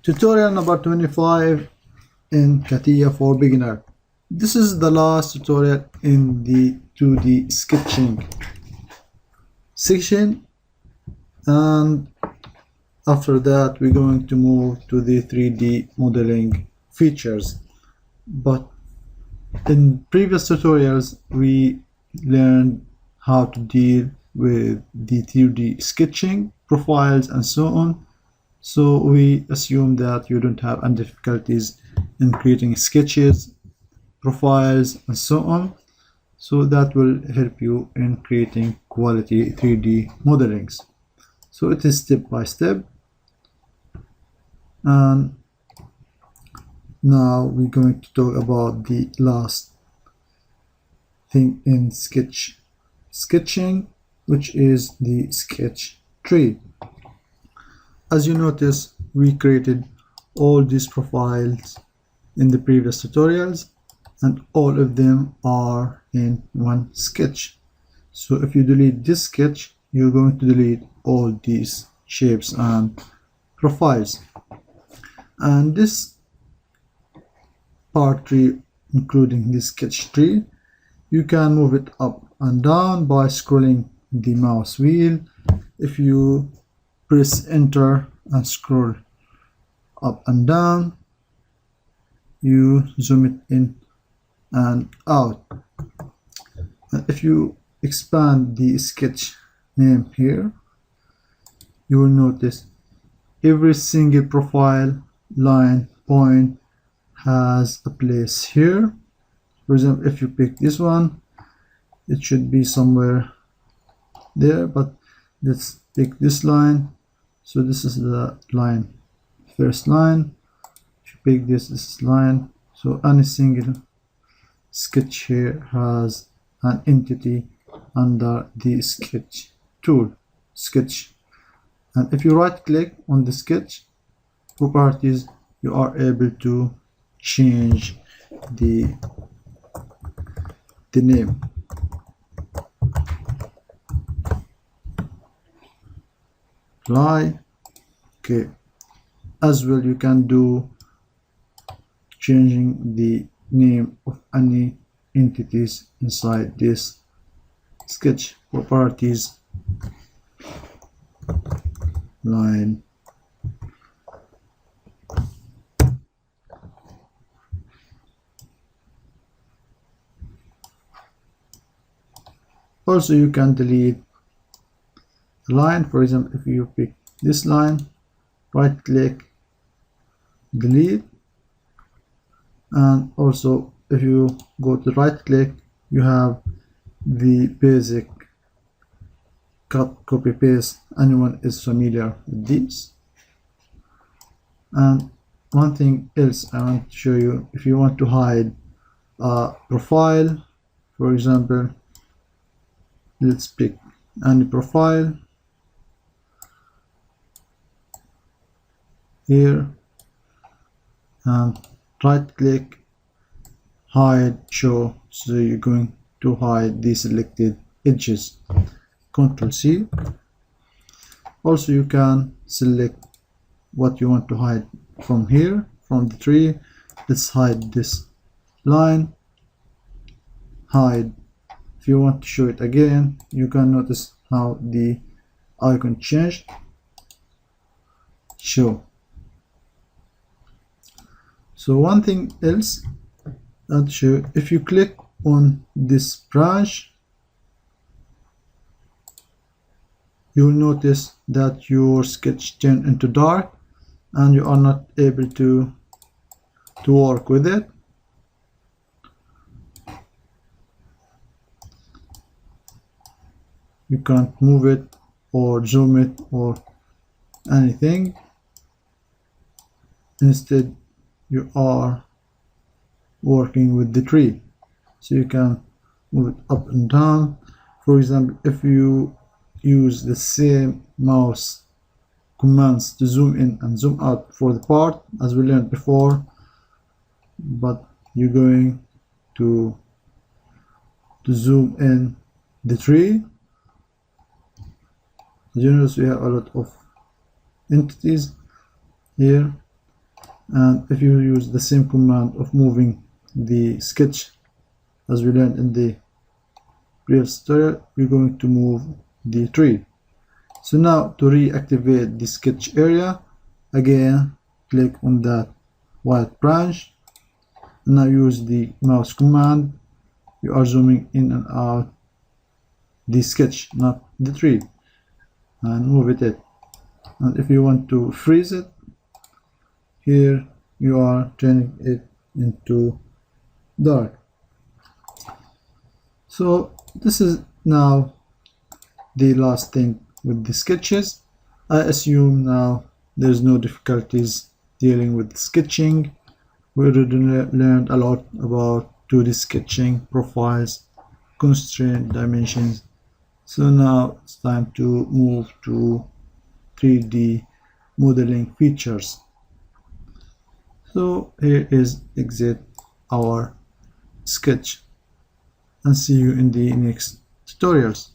Tutorial number 25 in CATIA for beginner. This is the last tutorial in the 2D sketching section, and after that we're going to move to the 3D modeling features. But in previous tutorials we learned how to deal with the 2D sketching, profiles and so on. So we assume that you don't have any difficulties in creating sketches, profiles and so on. So that will help you in creating quality 3D modelings. So it is step by step. And now we're going to talk about the last thing in sketching, which is the sketch tree. As you notice, we created all these profiles in the previous tutorials, and all of them are in one sketch. So if you delete this sketch, you're going to delete all these shapes and profiles. And this part tree, including this sketch tree, you can move it up and down by scrolling the mouse wheel. If you press enter and scroll up and down, you zoom it in and out. And if you expand the sketch name here, you will notice every single profile, line, point has a place here. For example, if you pick this one, it should be somewhere there, but let's pick this line. So this is the line, first line. If you pick this is line. So any single sketch here has an entity under the sketch tool, sketch. And if you right click on the sketch properties, you are able to change the name. Apply. Okay. As well, you can do changing the name of any entities inside this sketch properties, line. Also, you can delete a line. For example, if you pick this line, right click, delete. And also if you go to right click, you have the basic cut, copy, paste. Anyone is familiar with these. And one thing else I want to show you, if you want to hide a profile, for example, let's pick any profile here and right click, hide, show. So you're going to hide the selected edges. Ctrl C. Also you can select what you want to hide from here, from the tree. Let's hide this line, hide. If you want to show it again, you can notice how the icon changed, show. So one thing else I'll show you, if you click on this branch, you will notice that your sketch turned into dark and you are not able to work with it. You can't move it or zoom it or anything. Instead, you are working with the tree, so you can move it up and down. For example, if you use the same mouse commands to zoom in and zoom out for the part as we learned before, but you're going to zoom in the tree, you notice we have a lot of entities here. And if you use the same command of moving the sketch as we learned in the previous tutorial, you're going to move the tree. So now to reactivate the sketch area, again click on that white branch. Now use the mouse command. You are zooming in and out the sketch, not the tree, and move it. And if you want to freeze it, here you are turning it into dark. So this is now the last thing with the sketches. I assume now there's no difficulties dealing with sketching. We already learned a lot about 2D sketching, profiles, constraint, dimensions. So now it's time to move to 3D modeling features. So here is exit our sketch, and see you in the next tutorials.